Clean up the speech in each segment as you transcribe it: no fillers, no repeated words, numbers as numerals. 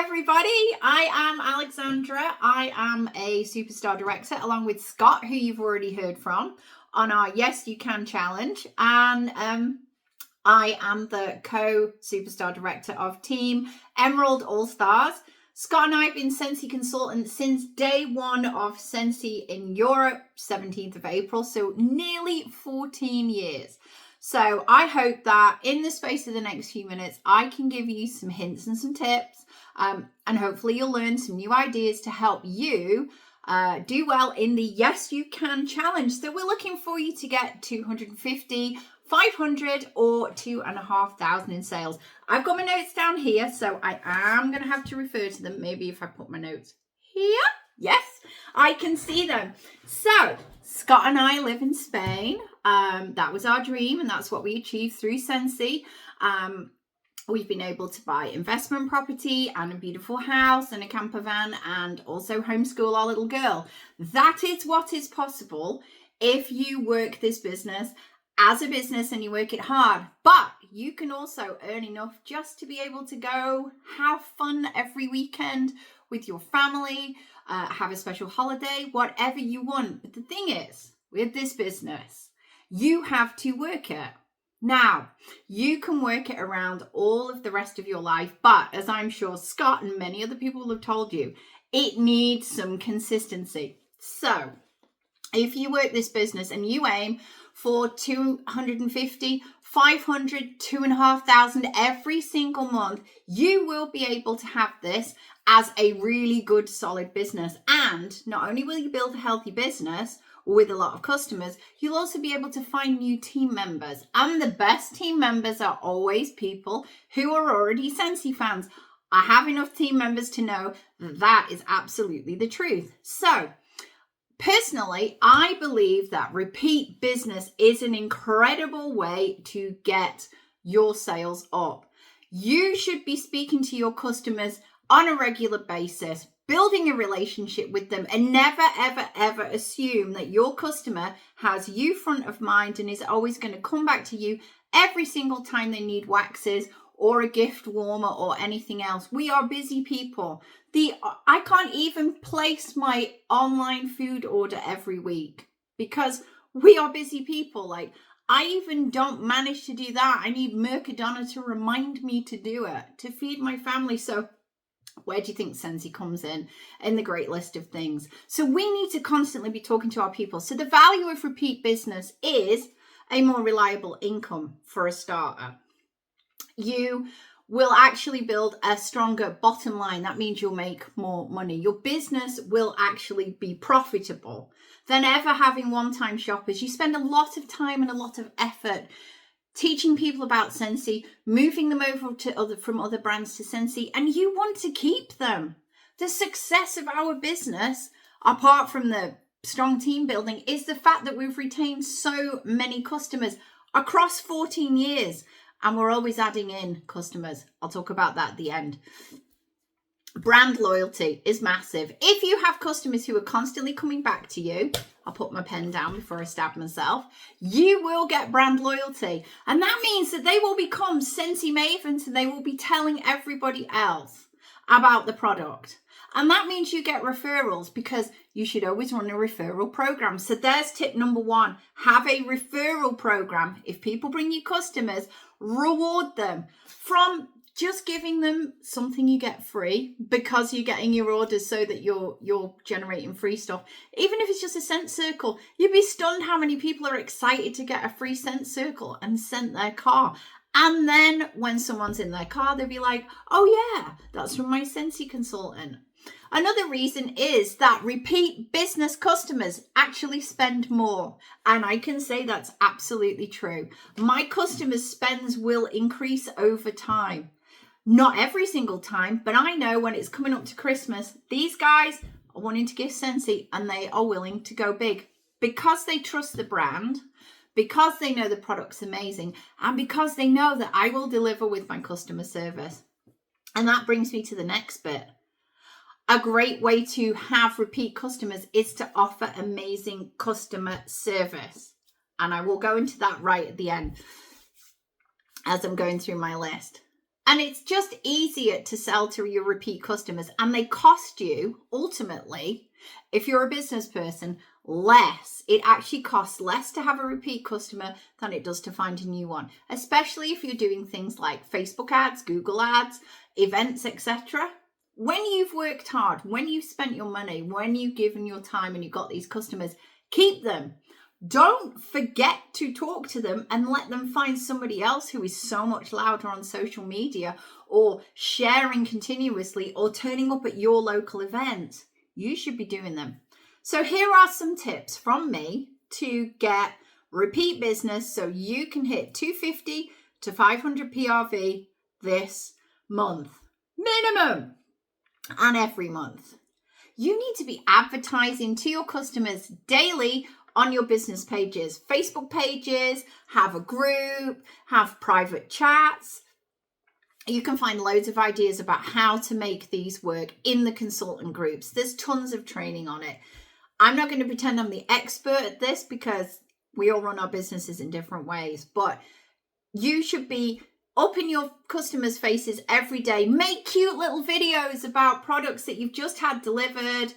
everybody. I am Alexandra. I am a superstar director along with Scott, who you've already heard from on our Yes You Can challenge. And I am the co-superstar director of Team Emerald All Stars. Scott and I have been Scentsy consultants since day one of Scentsy in Europe, 17th of April, so nearly 14 years. So I hope that in the space of the next few minutes, I can give you some hints and some tips, and hopefully you'll learn some new ideas to help you do well in the Yes You Can challenge. So we're looking for you to get 250, 500 or 2,500 in sales. I've got my notes down here, so I am going to have to refer to them. Maybe if I put my notes here. Yes, I can see them. So Scott and I live in Spain. That was our dream, and that's what we achieved through Scentsy. We've been able to buy investment property and a beautiful house and a camper van, and also homeschool our little girl. That is what is possible if you work this business as a business and you work it hard. But you can also earn enough just to be able to go have fun every weekend with your family, have a special holiday, whatever you want. But the thing is, with this business, you have to work it. Now, you can work it around all of the rest of your life, but as I'm sure Scott and many other people have told you, it needs some consistency. So if you work this business and you aim for 250, 500, 2,500 every single month, you will be able to have this as a really good, solid business. And not only will you build a healthy business with a lot of customers, you'll also be able to find new team members. And the best team members are always people who are already Scentsy fans. I have enough team members to know that that is absolutely the truth. So personally, I believe that repeat business is an incredible way to get your sales up. You should be speaking to your customers on a regular basis, building a relationship with them, and never, ever, ever assume that your customer has you front of mind and is always going to come back to you every single time they need waxes or a gift warmer or anything else. We are busy people. I can't even place my online food order every week because we are busy people. Like, I even don't manage to do that. I need Mercadona to remind me to do it, to feed my family. So where do you think Scentsy comes in the great list of things? So we need to constantly be talking to our people. So the value of repeat business is a more reliable income for a starter. You will actually build a stronger bottom line. That means you'll make more money. Your business will actually be profitable than ever having one-time shoppers. You spend a lot of time and a lot of effort teaching people about Scentsy, moving them over to from other brands to Scentsy, and you want to keep them. The success of our business, apart from the strong team building, is the fact that we've retained so many customers across 14 years. And we're always adding in customers. I'll talk about that at the end. Brand loyalty is massive. If you have customers who are constantly coming back to you, I'll put my pen down before I stab myself, you will get brand loyalty. And that means that they will become Scentsy mavens and they will be telling everybody else about the product. And that means you get referrals, because you should always run a referral program. So there's tip number one, have a referral program. If people bring you customers, reward them from just giving them something you get free because you're getting your orders so that you're generating free stuff. Even if it's just a scent circle, you'd be stunned how many people are excited to get a free scent circle and scent their car. And then when someone's in their car, they'll be like, oh yeah, that's from my Scentsy consultant. Another reason is that repeat business customers actually spend more. And I can say that's absolutely true. My customers' spends will increase over time. Not every single time, but I know when it's coming up to Christmas, these guys are wanting to give Scentsy and they are willing to go big because they trust the brand, because they know the product's amazing, and because they know that I will deliver with my customer service. And that brings me to the next bit. A great way to have repeat customers is to offer amazing customer service. And I will go into that right at the end as I'm going through my list. And it's just easier to sell to your repeat customers. And they cost you, ultimately, if you're a business person, less. It actually costs less to have a repeat customer than it does to find a new one, especially if you're doing things like Facebook ads, Google ads, events, etc. When you've worked hard, when you've spent your money, when you've given your time and you've got these customers, keep them. Don't forget to talk to them and let them find somebody else who is so much louder on social media or sharing continuously or turning up at your local event. You should be doing them. So here are some tips from me to get repeat business so you can hit 250 to 500 PRV this month, minimum, and every month. You need to be advertising to your customers daily on your business pages, Facebook pages, have a group, have private chats. You can find loads of ideas about how to make these work in the consultant groups. There's tons of training on it. I'm not going to pretend I'm the expert at this because we all run our businesses in different ways, but you should be up in your customers' faces every day. Make cute little videos about products that you've just had delivered.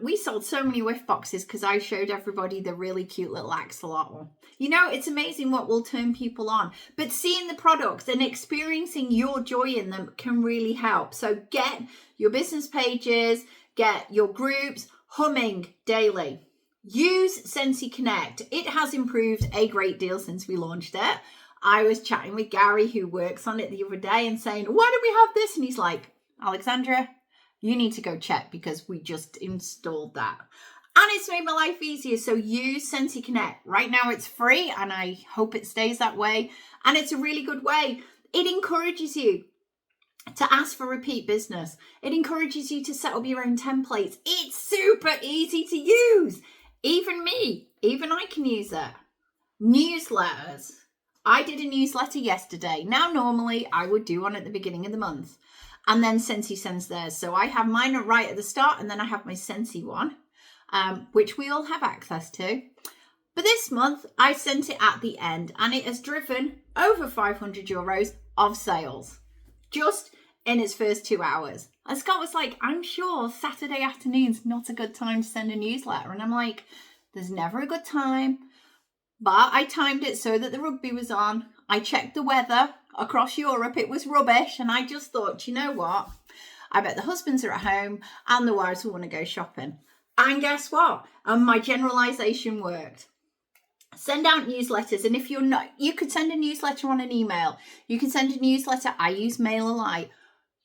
We sold so many whiff boxes because I showed everybody the really cute little axolotl one. You know, it's amazing what will turn people on. But seeing the products and experiencing your joy in them can really help. So get your business pages, get your groups humming daily. Use Scentsy Connect. It has improved a great deal since we launched it. I was chatting with Gary, who works on it, the other day and saying, why do we have this? And he's like, Alexandra, you need to go check because we just installed that. And it's made my life easier. So use Scentsy Connect. Right now it's free and I hope it stays that way. And it's a really good way. It encourages you to ask for repeat business. It encourages you to set up your own templates. It's super easy to use. Even me, even I can use it. Newsletters. I did a newsletter yesterday. Now, normally I would do one at the beginning of the month. And then Scentsy sends theirs. So I have mine right at the start and then I have my Scentsy one, which we all have access to. But this month I sent it at the end and it has driven over 500 euros of sales just in its first 2 hours. And Scott was like, I'm sure Saturday afternoon's not a good time to send a newsletter. And I'm like, there's never a good time. But I timed it so that the rugby was on. I checked the weather across Europe. It was rubbish. And I just thought, you know what? I bet the husbands are at home and the wives will want to go shopping. And guess what? My generalization worked. Send out newsletters. And if you're not, you could send a newsletter on an email. You can send a newsletter. I use MailerLite.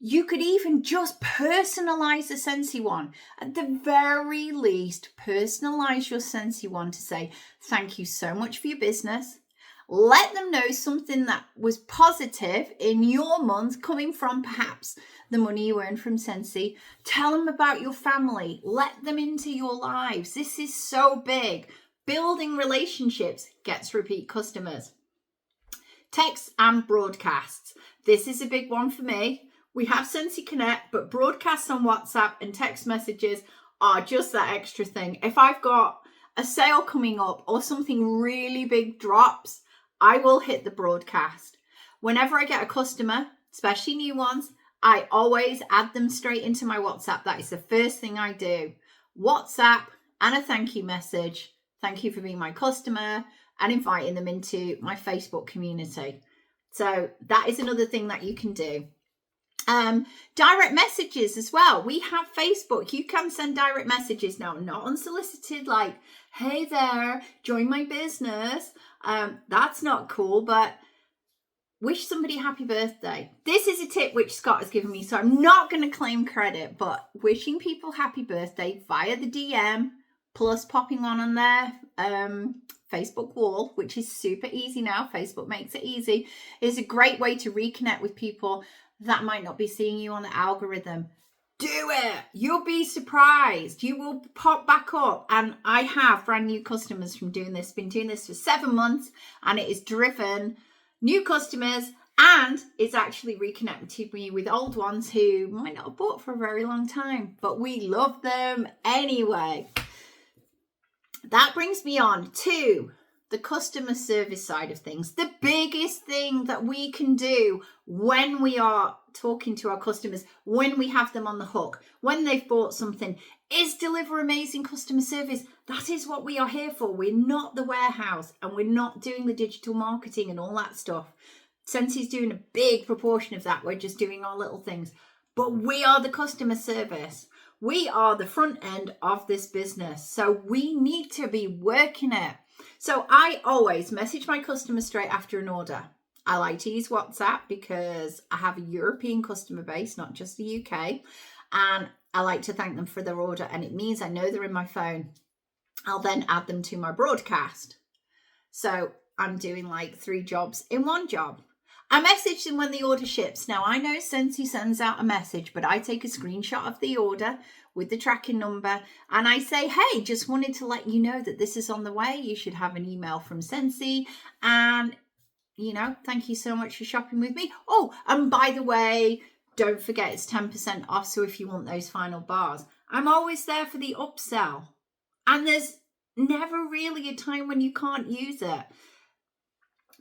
You could even just personalize the Scentsy one. At the very least, personalize your Scentsy one to say, thank you so much for your business. Let them know something that was positive in your month coming from perhaps the money you earned from Scentsy. Tell them about your family. Let them into your lives. This is so big. Building relationships gets repeat customers. Text and broadcasts. This is a big one for me. We have Scentsy Connect, but broadcasts on WhatsApp and text messages are just that extra thing. If I've got a sale coming up or something really big drops, I will hit the broadcast. Whenever I get a customer, especially new ones, I always add them straight into my WhatsApp. That is the first thing I do. WhatsApp and a thank you message. Thank you for being my customer and inviting them into my Facebook community. So that is another thing that you can do. Direct messages as well. We have Facebook. You can send direct messages now, not unsolicited, like, hey there, join my business. That's not cool, but wish somebody happy birthday. This is a tip which Scott has given me, so I'm not going to claim credit, but wishing people happy birthday via the DM plus popping on their Facebook wall, which is super easy now. Facebook makes it easy, is a great way to reconnect with people that might not be seeing you on the algorithm. Do it. You'll be surprised. You will pop back up. And I have brand new customers from doing this. Been doing this for 7 months and it has driven new customers and it's actually reconnected me with old ones who might not have bought for a very long time, but we love them anyway. That brings me on to the customer service side of things, the biggest thing that we can do when we are talking to our customers, when we have them on the hook, when they've bought something, is deliver amazing customer service. That is what we are here for. We're not the warehouse, and we're not doing the digital marketing and all that stuff. Scentsy's doing a big proportion of that. We're just doing our little things. But we are the customer service. We are the front end of this business. So we need to be working it. So I always message my customers straight after an order. I like to use WhatsApp because I have a European customer base, not just the UK. And I like to thank them for their order. And it means I know they're in my phone. I'll then add them to my broadcast. So I'm doing like 3 jobs in one job. I message them when the order ships. Now, I know Scentsy sends out a message, but I take a screenshot of the order with the tracking number and I say, hey, just wanted to let you know that this is on the way. You should have an email from Scentsy. And, you know, thank you so much for shopping with me. Oh, and by the way, don't forget it's 10% off. So if you want those final bars, I'm always there for the upsell. And there's never really a time when you can't use it.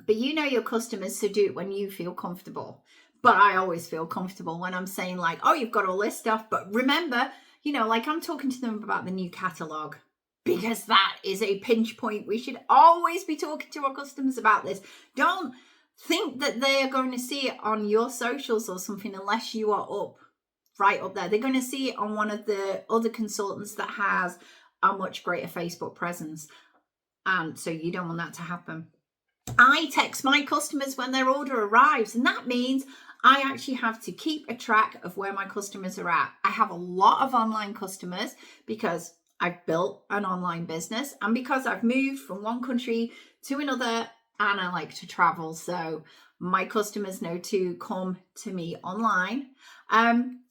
But you know your customers, so do it when you feel comfortable. But I always feel comfortable when I'm saying like, oh, you've got all this stuff. But remember, you know, like I'm talking to them about the new catalogue because that is a pinch point. We should always be talking to our customers about this. Don't think that they are going to see it on your socials or something unless you are right up there. They're going to see it on one of the other consultants that has a much greater Facebook presence. And so you don't want that to happen. I text my customers when their order arrives, and that means I actually have to keep a track of where my customers are at. I have a lot of online customers because I've built an online business and because I've moved from one country to another and I like to travel. So my customers know to come to me online.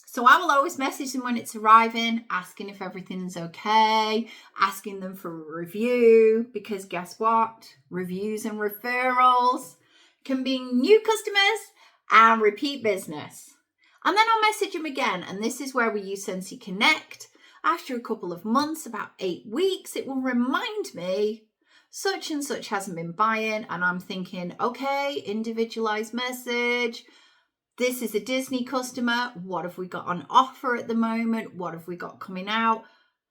So I will always message them when it's arriving, asking if everything's okay, asking them for a review, because guess what? Reviews and referrals can be new customers and repeat business. And then I'll message them again. And this is where we use Scentsy Connect. After a couple of months, about 8 weeks, it will remind me such and such hasn't been buying. And I'm thinking, okay, individualized message. This is a Disney customer. What have we got on offer at the moment? What have we got coming out?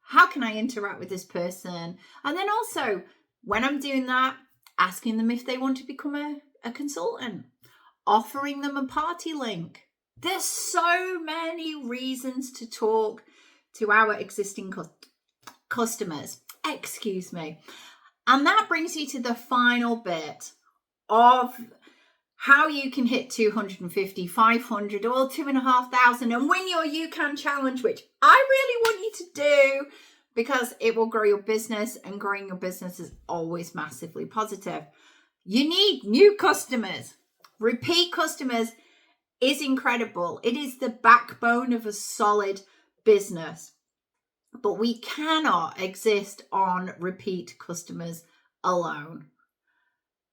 How can I interact with this person? And then also, when I'm doing that, asking them if they want to become a consultant, offering them a party link. There's so many reasons to talk to our existing customers. Excuse me. And that brings you to the final bit of how you can hit 250, 500 or 2,500 and win your You Can challenge, which I really want you to do because it will grow your business, and growing your business is always massively positive. You need new customers. Repeat customers is incredible. It is the backbone of a solid business. But we cannot exist on repeat customers alone.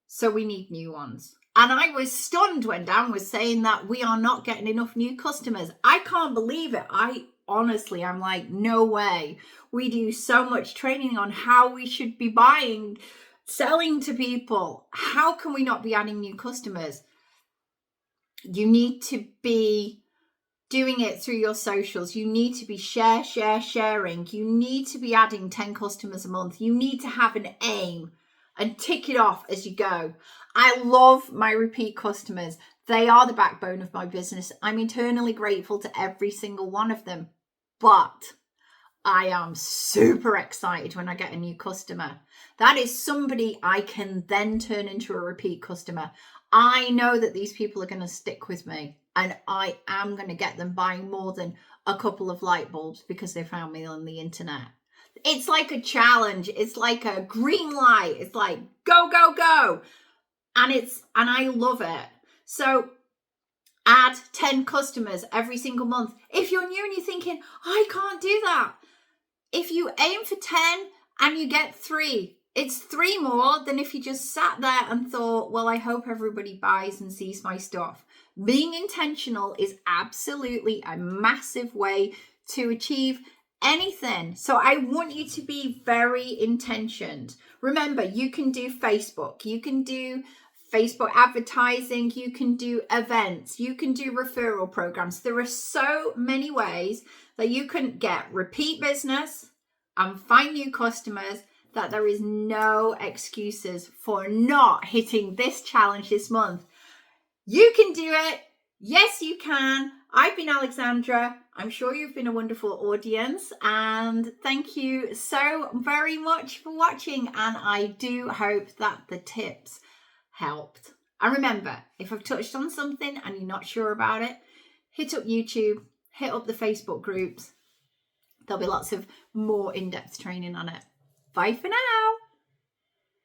So we need new ones. And I was stunned when Dan was saying that we are not getting enough new customers. I can't believe it. I'm like, no way. We do so much training on how we should be buying, selling to people. How can we not be adding new customers? You need to be doing it through your socials. You need to be sharing. You need to be adding 10 customers a month. You need to have an aim and tick it off as you go. I love my repeat customers. They are the backbone of my business. I'm eternally grateful to every single one of them. But I am super excited when I get a new customer. That is somebody I can then turn into a repeat customer. I know that these people are going to stick with me, and I am going to get them buying more than a couple of light bulbs because they found me on the internet. It's like a challenge. It's like a green light. It's like, go, go, go. And I love it. So add 10 customers every single month. If you're new and you're thinking, I can't do that. If you aim for 10 and you get 3, it's 3 more than if you just sat there and thought, well, I hope everybody buys and sees my stuff. Being intentional is absolutely a massive way to achieve anything. So I want you to be very intentioned. Remember, you can do Facebook, you can do Facebook advertising, you can do events, you can do referral programs. There are so many ways that you can get repeat business and find new customers, that there is no excuses for not hitting this challenge this month. You can do it. Yes, you can. I've been Alexandra. I'm sure you've been a wonderful audience, and thank you so very much for watching, and I do hope that the tips helped. And remember, if I've touched on something and you're not sure about it, hit up YouTube, hit up the Facebook groups. There'll be lots of more in-depth training on it. Bye for now.